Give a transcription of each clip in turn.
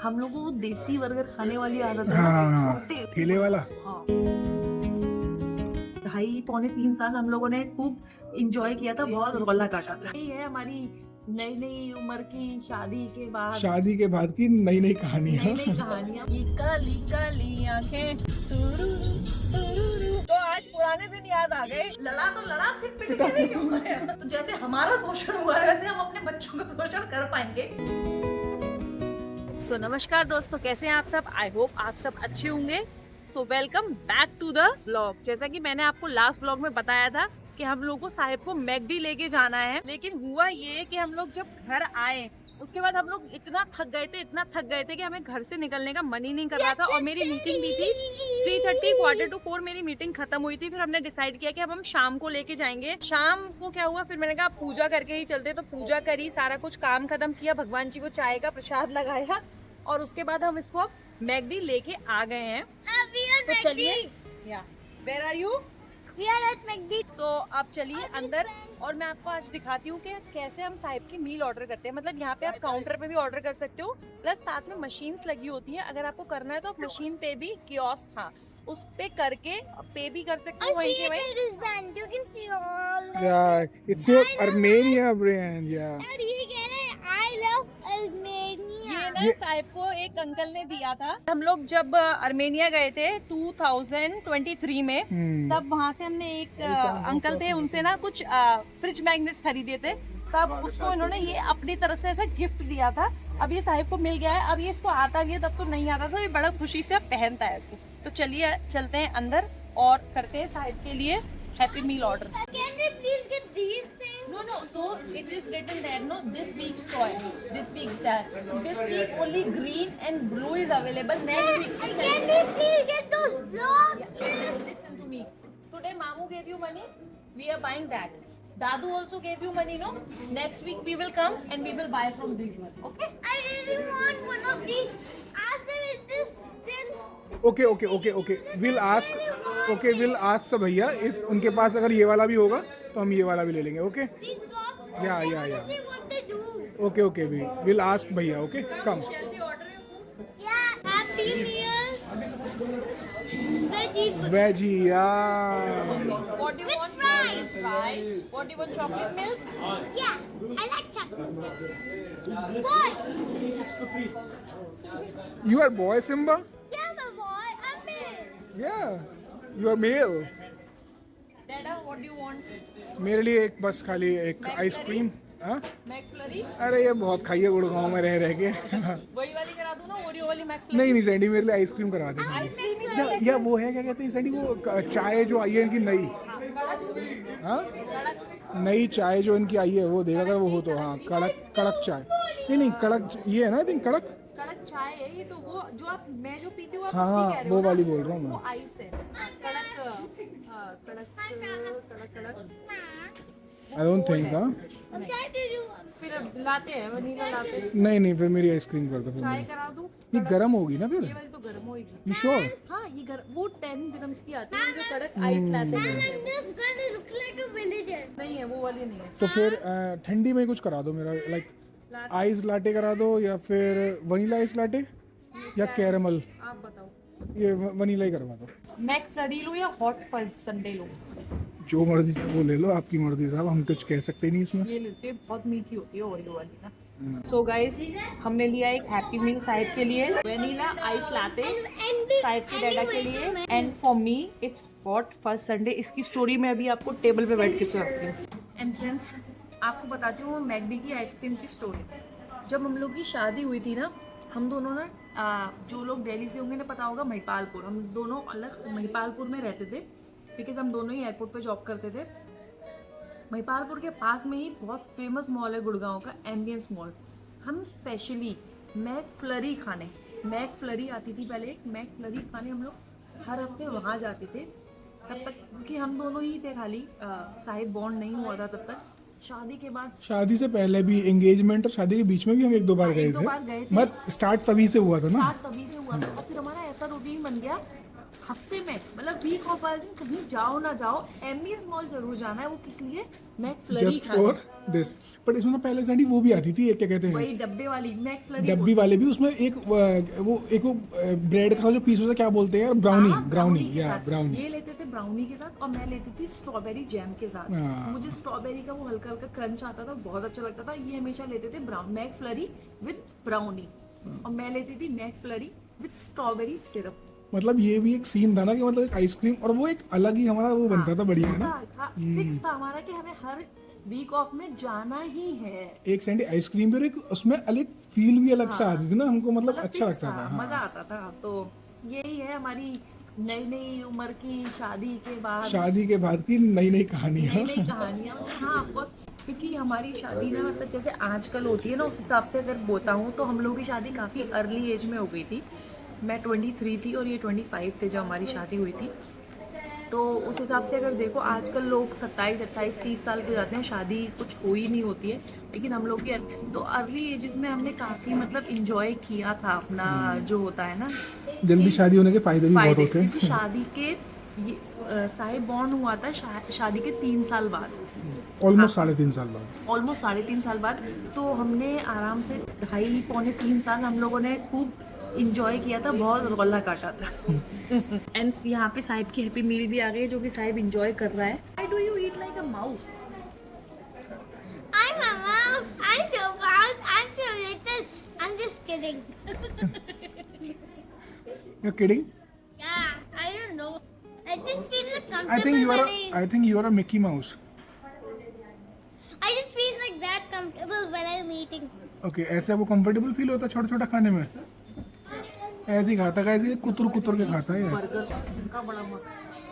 हम लोगों को देसी बर्गर खाने वाली आदत है। हाँ ठेले वाला। हाँ 2.5-3 साल हम लोगों ने खूब इंजॉय किया था, बहुत रौला काटा था। यही है हमारी नई नई उम्र की शादी के बाद की नई नई कहानियाँ। नई नई कहानियाँ। काली काली आंखें तो आज पुराने दिन याद आ गए। लड़ा तो लड़ा, फिर पिट के भी क्यों आया? तो जैसे हमारा शोषण हुआ है वैसे हम अपने बच्चों का शोषण कर पाएंगे। नमस्कार दोस्तों, कैसे हैं आप सब? आई होप आप सब अच्छे होंगे। Welcome back to the blog. जैसा कि मैंने आपको लास्ट ब्लॉग में बताया था कि हम लोग को साहिब को मैकडी लेके जाना है, लेकिन हुआ ये कि हम लोग जब घर आए उसके बाद हम लोग इतना थक गए थे कि हमें घर से निकलने का मन ही नहीं कर रहा था। और मेरी मीटिंग भी थी 3:30, 3:45 मेरी मीटिंग खत्म हुई थी। फिर हमने डिसाइड किया कि अब हम शाम को लेके जाएंगे। शाम को क्या हुआ, फिर मैंने कहा पूजा करके ही चलते। तो पूजा करी, सारा कुछ काम खत्म किया, भगवान जी को चाय का प्रसाद लगाया और उसके बाद हम इसको अब मैकडी लेके आ गए हैं। तो चलिए, where are you? We are at McD. So आप चलिए अंदर और मैं आपको आज दिखाती हूँ कि कैसे हम साहिब की मील ऑर्डर करते हैं। मतलब यहाँ पे आप काउंटर पे भी ऑर्डर कर सकते हो, प्लस साथ में मशीन्स लगी होती हैं। अगर आपको करना है तो आप मशीन पे भी कियोस्क था उस पे करके पे भी कर सकते हो वहीं के वहीं। Wristband. You can see all. Yeah, it's your Armenia brand, yeah. Dad, ये कह रहे हैं I love Armenia. ये ना साहिब को एक अंकल ने दिया था। हम लोग जब अर्मेनिया गए थे 2023 में, तब वहाँ से हमने एक अंकल थे, उनसे ना कुछ फ्रिज मैग्नेट्स खरीदे थे। तब उसको इन्होंने ये अपनी तरफ से ऐसा गिफ्ट दिया था। अब ये साहिब को मिल गया है। अब ये इसको आता भी है, तब तो नहीं आता था, ये बड़ा खुशी से पहनता है इसको। तो चलिए चलते हैं अंदर और करते हैं साहिब के लिए happy meal order. Can we please get these things? No, so it is written there, no, this week's toy, this week's that. This week only green and blue is available. Next week, Can we please get those blocks? listen to me. Today Mamu gave you money, we are buying that. Dadu also gave you money, no? Next week we will come and we will buy from these ones, okay? I really want one of these. Ask them is this still. Okay. We'll ask भैया if उनके पास अगर ये वाला भी होगा तो हम ये वाला भी ले लेंगे. Okay? These blocks. Yeah. I want to see what they do. Okay. We'll ask भैया. Okay? Come. Shall we order your food? Yeah. Happy meal. Veggie. Veggie, yeah. What do you With want? fries. Fries. What do you want? Chocolate milk? Yeah. I like chocolate. Boy. You are boy Simba? Yeah, my boy. I'm male. Yeah. You are male. Dada, what do you want? मेरे लिए एक बस खाली एक ice cream. हाँ? McFlurry? अरे ये बहुत खाइए गुड़गांव में रह के. वही वाली करा दूं ना, ओरियो वाली McFlurry? नहीं सैंडी मेरे लिए आइसक्रीम करा दे. या वो है क्या कहते हैं सैंडी, वो चाय जो आई है इनकी नई. हाँ, नई चाय जो इनकी आई है वो देगा अगर वो हो तो. हाँ, कड़क चाय. नहीं कड़क ये है ना, आई थिंक कड़क चाय है ये। तो वो जो आप मैं जो पीती हूँ आप हाँ उसकी कह रहे हो वो ना? वाली बोल रहा हूँ वो मैं. आइस है। कड़क आई डोंट थिंक. हाँ I'm trying to do. फिर लाते हैं वनीला लाते हैं। नहीं फिर मेरी आइसक्रीम कर दो फिर. चाय करा दूं? ये गर्म होगी ना फिर. ये वाली तो गर्म होएगी। You sure? हाँ ये गर्म, वो 10 dirhams की आती है जो कड़क आइस लाते हैं। I'm just gonna look like a villager. नहीं है, वो वाली नहीं है। तो फिर ठंडी में कुछ करा दो मेरा, लाइक आइस लाटे करा दो या फिर वनीला आइस लाटे या कैरेमल. आप बताओ, ये वनीला ही करवा दो. मैकफ्लरी लो या हॉट फज संडे लो? जो मर्जी से वो ले लो, आपकी मर्जी साहब, हम कुछ कह सकते नहीं इसमें. ये लेते हैं, बहुत मीठी होती है ओरियो वाली ना। सो गाइस, हमने लिया एक हैप्पी मील साहिब के लिए, वनीला आइस लाते साहिब के डैडा के लिए, and for me it's hot first Sunday. इसकी स्टोरी मैं अभी आपको टेबल पे बैठ के सुनाती हूँ। एंड फ्रेंड्स, आपको बताती हूँ मैकडी की आइसक्रीम की स्टोरी। जब हम लोग की शादी हुई थी ना, हम दोनों ना जो लोग दिल्ली से होंगे ना पता होगा महिपालपुर, हम दोनों अलग महिपालपुर में रहते थे बिकॉज हम दोनों ही एयरपोर्ट पे जॉब करते थे। महिपालपुर के पास में ही बहुत फेमस मॉल है गुड़गांव का, एम्बियंस मॉल। हम स्पेशली मैकफ्लरी खाने, मैकफ्लरी आती थी पहले, एक मैकफ्लरी खाने हम लोग हर हफ्ते वहाँ जाते थे। तब तक क्योंकि हम दोनों ही थे खाली, साहिब बॉन्ड नहीं हुआ था तब तक। शादी के बाद, शादी से पहले भी, एंगेजमेंट और शादी के बीच में भी हम एक दो बार गए थे. बट स्टार्ट तभी से हुआ था ना. तभी से हुआ था। और फिर हमारा ऐसा रूटीन बन गया हफ्ते में मतलब वीक ऑफ वाले दिन कहीं जाओ ना जाओ, एमबीएस मॉल जरूर जाना है। वो किस लिए? मैकफ्लरी जस्ट फॉर दिस। बट इसमें ना पहले सैंडी वो भी आती थी, एक क्या कहते हैं, वही डब्बे वाली मैकफ्लरी। डब्बी वाले भी, उसमें एक वो ब्रेड का जो पीस होता है, क्या बोलते हैं यार, ब्राउनी, ब्राउनी या ब्राउनी। ये लेते थे ब्राउनी के साथ, और मैं लेती थी स्ट्रॉबेरी जैम के साथ। हाँ। मुझे स्ट्रॉबेरी का वो हल्का हल्का क्रंच आता था, बहुत अच्छा लगता था। ये हमेशा लेते थे मैकफ्लरी विद ब्राउनी, और मैं लेती थी मैकफ्लरी विद स्ट्रॉबेरी सिरप। मतलब ये भी एक सीन था ना कि मतलब एक आइसक्रीम, और वो एक अलग ही हमारा वो बनता था, बढ़िया है ना। फिक्स था हमारा कि हमें हर वीक ऑफ में जाना ही है। एक सैंडी आइसक्रीम भी, और एक उसमें अलग फील भी अलग सा आती थी ना हमको, मतलब अच्छा फिक्स लगता था। हाँ। मजा आता था। तो यही है हमारी नई नई उम्र की शादी के बाद, शादी के बाद की नई नई कहानियाँ। नई नई कहानियाँ। हाँ ऑफकोर्स, क्योंकि हमारी शादी ना मतलब जैसे आजकल होती है ना, उस हिसाब से अगर बोलता हूँ तो हम लोगों की शादी काफ़ी अर्ली एज में हो गई थी। मैं 23 थी और ये 25 थे जब हमारी शादी हुई थी। तो उस हिसाब से अगर देखो, आजकल लोग 27, 28, 30 साल के हो जाते हैं, शादी कुछ हो ही नहीं होती है। लेकिन हम लोग की तो अर्ली एजेस में हमने काफ़ी मतलब इंजॉय किया था अपना, जो होता है ना जल्दी शादी होने के फायदे भी बहुत होते हैं। क्योंकि शादी के साहिब बॉर्न हुआ था शादी के 3 साल बाद, ऑलमोस्ट 3.5 साल बाद। ऑलमोस्ट 3.5 साल बाद। तो हमने आराम से 2.5-3 साल हम लोगों ने खूब इंजॉय किया था, बहुत रौला काटा था। एंड यहाँ पे साहिब की हैप्पी मील भी आ गई, जो कि साहिब इंजॉय कर रहा है। Why do you eat like a mouse? I'm a mouse. I'm so proud. I'm so little. I'm just kidding. You're kidding? Yeah, I don't know. I just feel like I comfortable think you are. when I think you are a Mickey Mouse. I just feel like that comfortable when I'm eating. Okay, ऐसे वो comfortable feel होता है छोटा छोटा खाने में, ऐसे ही खाता है, ऐसे कुतुर कुतुर के खाता है ये। बर्गर का बड़ा मस्त,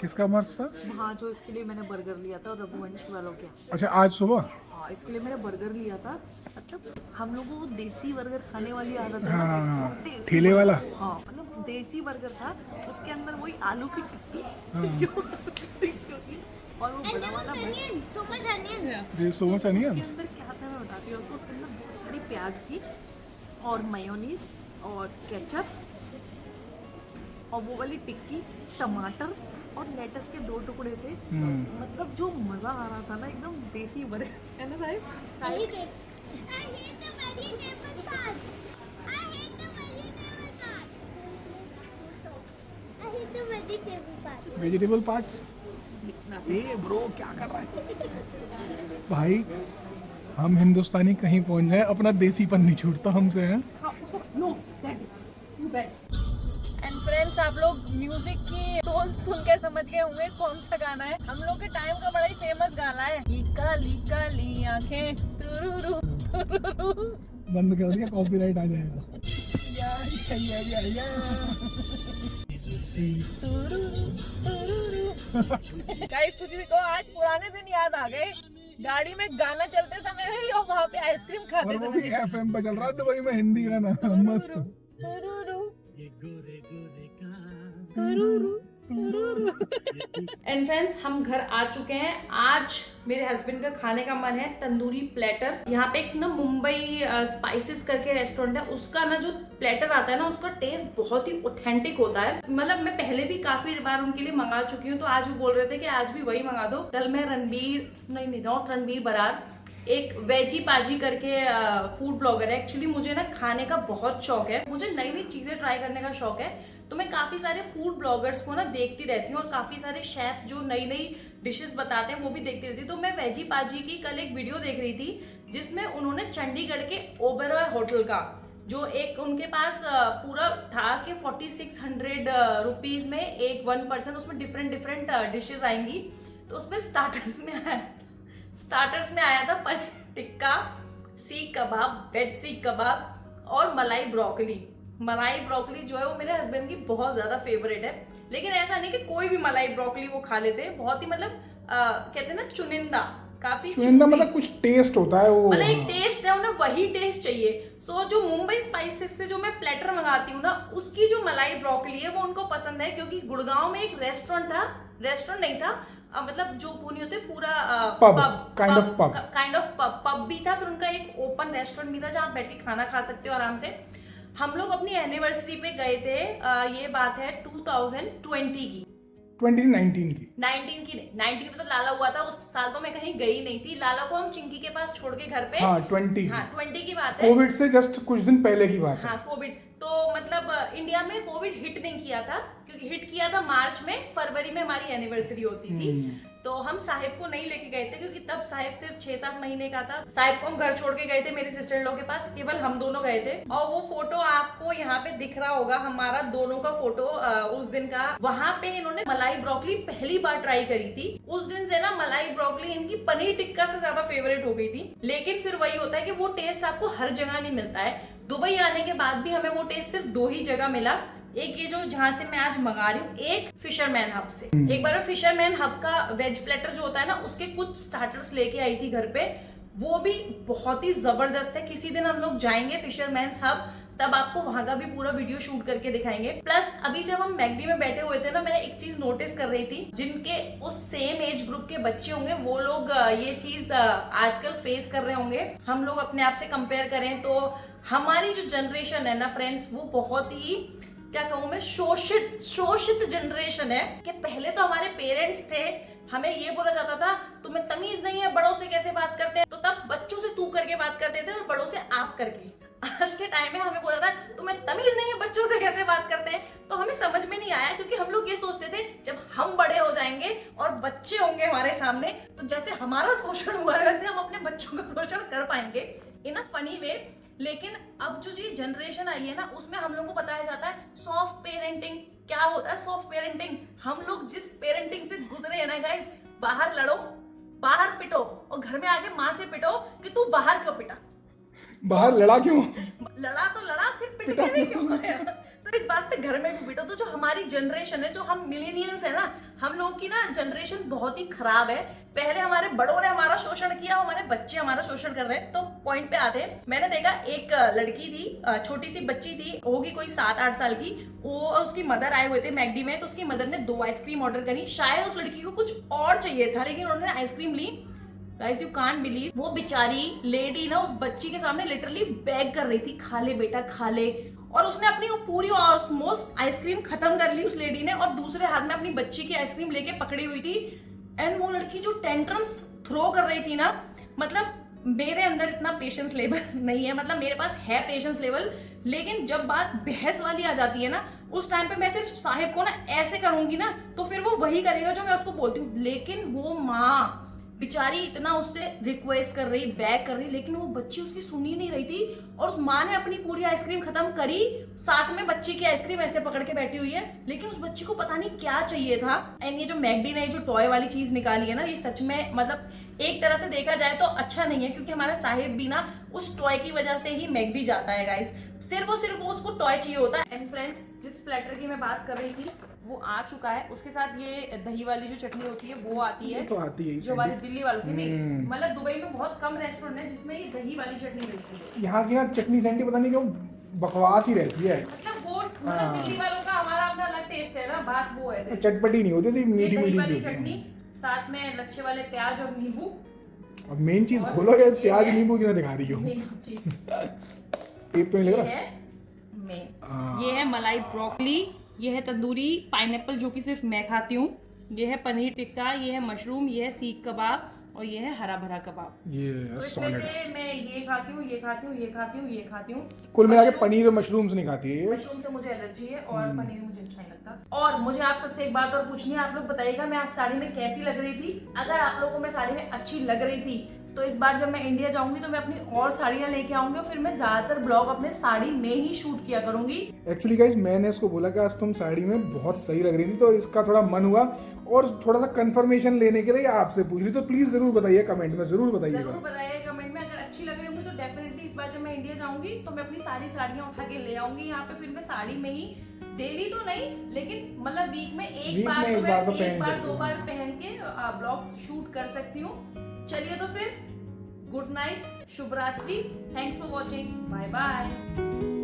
किसका मस्त था? हाँ जो इसके लिए मैंने बर्गर लिया था, रघुवंश वालों के। अच्छा, आज सुबह? हाँ इसके लिए मैंने बर्गर लिया था। मतलब हम लोगों को देसी बर्गर खाने वाली आदत है हाँ, ना, हाँ, देसी ठेले वाला। हाँ मतलब देसी बर्गर था, उसके अंदर वही आलू की टिक्की जो टिक्की होती है, और वो And बड़ा there वाला was onion. So much onion. ये सो मच उसके अनियंस। अंदर क्या था मैं बताती हूँ आपको। उसके अंदर बहुत सारी प्याज थी, और मेयोनीज, और केचप, और वो वाली टिक्की, टमाटर, और लेटस के 2 टुकड़े थे। मतलब जो मजा आ रहा था ना, एकदम देसी बर्गर है ना Sahib. I hate it. I hate the vegetable parts. I hate the vegetable parts. I hate the vegetable parts. Vegetable parts. A bro, क्या कर रहा है भाई? हम हिंदुस्तानी कहीं पहुंच जाए, अपना देसीपन नहीं छूटता हमसे, हैं? एंड फ्रेंड्स, आप लोग म्यूजिक की टोन सुन के समझ गए होंगे कौन सा गाना है। हम लोग के टाइम का बड़ा ही फेमस गाना है, ये काली काली आंखें तुरुरु तुरुरु। बंद कर दिया, कॉपीराइट आ जाएगा। गाइस कुछ भी कहो, आज पुराने दिन याद आ गए। गाड़ी में गाना चलते समय ही, और वहाँ पे आइसक्रीम और खाते वो भी FM पे चल रहा है दुबई में, हिंदी गाना मस्त। एंड फ्रेंड्स, हम घर आ चुके हैं। आज मेरे हस्बैंड का खाने का मन है तंदूरी प्लेटर। यहाँ पे एक ना मुंबई स्पाइसेस करके रेस्टोरेंट है, उसका ना जो प्लेटर आता है ना, उसका टेस्ट बहुत ही ऑथेंटिक होता है। मतलब मैं पहले भी काफी बार उनके लिए मंगा चुकी हूँ, तो आज वो बोल रहे थे कि आज भी वही मंगा दो। कल मैं नॉट रणबीर बरार, एक वेजी पाजी करके फूड ब्लॉगर है। एक्चुअली मुझे ना खाने का बहुत शौक है, मुझे नई नई चीजें ट्राई करने का शौक है। तो मैं काफी सारे फूड ब्लॉगर्स को ना देखती रहती हूँ, और काफी सारे शेफ जो नई नई डिशेस बताते हैं वो भी देखती रहती हूँ। तो मैं वेजी पाजी की कल एक वीडियो देख रही थी, जिसमें उन्होंने चंडीगढ़ के ओबेरॉय होटल का, जो एक उनके पास पूरा था कि 4600 रुपीज में एक 1 पर्सन, उसमें डिफरेंट डिशेस आएंगी। तो उसमें स्टार्टर्स में आया था पनीर टिक्का, सीख कबाब, वेज सीख कबाब, और मलाई ब्रोकली। मलाई ब्रोकली जो है वो मेरे हस्बैंड की बहुत ज्यादा फेवरेट है। लेकिन ऐसा नहीं कि कोई भी मलाई ब्रोकली वो खा लेते हैं, बहुत ही मतलब कहते हैं ना चुनिंदा, काफी चुनिंदा, मतलब कुछ टेस्ट होता है वो, मतलब एक टेस्ट है, उन्हें वही टेस्ट चाहिए। सो जो मुंबई स्पाइसेस से जो मैं प्लेटर मंगाती हूँ ना, उसकी जो मलाई ब्रोकली है वो उनको पसंद है। क्योंकि गुड़गांव में एक रेस्टोरेंट नहीं था, मतलब जो पुणे होते पूरा काइंड ऑफ पब भी था। फिर उनका एक ओपन रेस्टोरेंट भी था, जहाँ बैठ के खाना खा सकते हो आराम से। हम लोग अपनी एनिवर्सरी पे गए थे, ये बात है 2020 की, 2019 की। 19 की नहीं, 19 में तो लाला हुआ था, उस साल तो मैं कहीं गई नहीं थी। लाला को हम चिंकी के पास छोड़ के घर पे, हाँ 20 की बात है। कोविड से जस्ट कुछ दिन पहले की बात है। हाँ कोविड, तो मतलब इंडिया में कोविड हिट नहीं किया था, क्योंकि हिट किया था मार्च में, फरवरी में हमारी एनिवर्सरी होती थी। तो हम साहिब को नहीं लेके गए थे, क्योंकि तब साहिब सिर्फ 6-7 महीने का था। साहिब को हम घर छोड़ के गए थे मेरे सिस्टर इन लॉ के पास, केवल हम दोनों गए थे। और वो फोटो आपको यहाँ पे दिख रहा होगा, हमारा दोनों का फोटो उस दिन का। वहां पे इन्होंने मलाई ब्रोकली पहली बार ट्राई करी थी। उस दिन से ना मलाई ब्रोकली इनकी पनीर टिक्का से ज्यादा फेवरेट हो गई थी। लेकिन फिर वही होता है कि वो टेस्ट आपको हर जगह नहीं मिलता है। दुबई आने के बाद भी हमें वो टेस्ट सिर्फ 2 ही जगह मिला। एक ये जो जहां से मैं आज मंगा रही हूँ, एक फिशरमैन हब से। एक बार फिशरमैन हब का वेज प्लेटर जो होता है ना, उसके कुछ स्टार्टर्स लेके आई थी घर पे, वो भी बहुत ही जबरदस्त है। किसी दिन हम लोग जाएंगे फिशरमैन हब, तब आपको वहां का भी पूरा वीडियो शूट करके दिखाएंगे। प्लस अभी जब हम मैकडी में बैठे हुए थे ना, मैं एक चीज नोटिस कर रही थी, जिनके उस सेम एज ग्रुप के बच्चे होंगे वो लोग ये चीज आजकल फेस कर रहे होंगे। हम लोग अपने आप से कंपेयर करें तो हमारी जो जनरेशन है ना फ्रेंड्स, वो बहुत ही, क्या कहूँ मैं, शोषित जनरेशन है। कि पहले तो हमारे पेरेंट्स थे, हमें ये बोला जाता था तुम्हें तमीज नहीं है, बड़ों से कैसे बात करते हैं, तो तब बच्चों से तू करके बात करते थे और बड़ों से आप करके। आज के टाइम में हमें बोला था तुम्हें तमीज नहीं है, बच्चों से कैसे बात करते हैं। तो हमें समझ में नहीं आया, क्योंकि हम लोग ये सोचते थे जब हम बड़े हो जाएंगे और बच्चे होंगे हमारे सामने, तो जैसे हमारा शोषण हुआ है वैसे हम अपने बच्चों का शोषण कर पाएंगे इन अ फनी वे। लेकिन अब जो ये जनरेशन आई है ना, उसमें हम लोग को बताया जाता है सॉफ्ट पेरेंटिंग। क्या होता है सॉफ्ट पेरेंटिंग? हम लोग जिस पेरेंटिंग से गुजरे हैं ना गाइस, बाहर लड़ो, बाहर पिटो, और घर में आके माँ से पिटो कि तू बाहर क्यों पिटा, बाहर लड़ा क्यों, लड़ा तो लड़ा, फिर पिट के भी क्यों आया? तो इस बात पे घर में भी पिटो। तो जो हमारी जनरेशन है, जो हम मिलेनियल्स है ना, हम लोगों की ना जनरेशन बहुत ही खराब है। पहले हमारे बड़ों ने हमारा शोषण किया, हमारे बच्चे हमारा शोषण कर रहे हैं। तो पॉइंट पे आते हैं। मैंने देखा एक लड़की थी, छोटी सी बच्ची थी, होगी कोई 7-8 साल की, वो उसकी मदर आए हुए थे मैकडी में, तो उसकी मदर ने 2 आइसक्रीम ऑर्डर करी। शायद उस लड़की को कुछ और चाहिए था, लेकिन उन्होंने आइसक्रीम ली। गाइस यू कांट बिलीव, वो बेचारी लेडी ना उस बच्ची के सामने लिटरली बेग कर रही थी, खा ले बेटा खा ले। और उसने अपनी वो पूरी ऑलमोस्ट आइसक्रीम खत्म कर ली उस लेडी ने, और दूसरे हाथ में अपनी बच्ची की आइसक्रीम लेके पकड़ी हुई थी। एंड वो लड़की जो टेंट्रम्स थ्रो कर रही थी ना, मतलब मेरे अंदर इतना पेशेंस लेवल नहीं है, मतलब मेरे पास है पेशेंस लेवल, लेकिन जब बात बहस वाली आ जाती है ना, उस टाइम पे मैं सिर्फ साहिब को ना ऐसे करूंगी ना, तो फिर वो वही करेगा जो मैं उसको बोलती हूँ। लेकिन वो माँ बेचारी इतना उससे रिक्वेस्ट कर रही, बैग कर रही, लेकिन वो बच्ची उसकी सुन ही नहीं रही थी। और उस माँ ने अपनी पूरी आइसक्रीम खत्म करी, साथ में बच्ची की आइसक्रीम ऐसे पकड़ के बैठी हुई है, लेकिन उस बच्ची को पता नहीं क्या चाहिए था। एंड ये जो मैकडी ने जो टॉय वाली चीज निकाली है ना, ये सच में मतलब एक तरह से देखा जाए तो अच्छा नहीं है, क्योंकि हमारा साहिब भी ना उस टॉय की वजह से ही मैकडी जाता है गाइस। सिर्फ और सिर्फ वो उसको टॉय चाहिए होता है। एंड फ्रेंड्स, जिस प्लेटर की मैं बात कर रही थी वो आ चुका है। उसके साथ ये दही वाली जो चटनी होती है वो आती है, तो आती है जो हमारे दिल्ली वालों की नहीं, मतलब दुबई में बहुत कम रेस्टोरेंट है जिसमें ये दही वाली चटनी मिलती है। यहाँ की ना चटनी सैंडी पता नहीं क्यों बकवास ही रहती है, मतलब वो दिल्ली वालों का, हमारा अपना अलग टेस्ट है ना, बात वो ऐसे चटपटी नहीं होती, सिर्फ मीठी दही मीठी वाली सी चटनी, साथ में लच्छे वाले प्याज और नींबू। अब मेन चीज खोलो, ये प्याज नींबू क्यों दिखा रही हो? टेप तो नहीं लग रहा है। ये है मलाई ब्रोकली, ये है तंदूरी पाइनएप्पल जो कि सिर्फ मैं खाती हूँ, ये है पनीर टिक्का, ये है मशरूम, ये है सीख कबाब, और ये है हरा भरा कबाब। ये तो इसमें से मैं ये खाती हूँ, ये खाती हूँ, ये खाती हूँ, ये खाती हूँ। कुल मिला के पनीर और मशरूम से नहीं खाती है। मशरूम से मुझे एलर्जी है और पनीर मुझे अच्छा नहीं लगता। और मुझे आप सबसे एक बात और पूछनी है, आप लोग बताइएगा मैं आज साड़ी में कैसी लग रही थी। अगर आप लोगों को मैं साड़ी में अच्छी लग रही थी, तो इस बार जब मैं इंडिया जाऊंगी तो मैं अपनी और साड़ियां लेके आऊंगी, और फिर मैं ज्यादातर ब्लॉग अपने साड़ी में ही शूट किया करूंगी। एक्चुअली गाइस, मैंने इसको बोला कि आज तुम साड़ी में बहुत सही लग रही थी, तो इसका थोड़ा मन हुआ और थोड़ा सा कंफर्मेशन लेने के लिए आपसे पूछ रही। तो प्लीज जरूर बताइए कमेंट में, जरूर बताइएगा। जरूर बताइए कमेंट में, अगर अच्छी लग रही होंगी तो डेफिनेटली इस बार जब मैं इंडिया जाऊंगी तो मैं अपनी सारी साड़ियां उठा के ले आऊंगी यहाँ पे। फिर मैं साड़ी में ही डेली तो नहीं, लेकिन मतलब वीक में एक बार तो मैं एक बार 2 बार पहन के ब्लॉग्स शूट कर सकती हूँ। चलिए तो फिर गुड नाइट, शुभ रात्रि, thanks for watching, bye bye.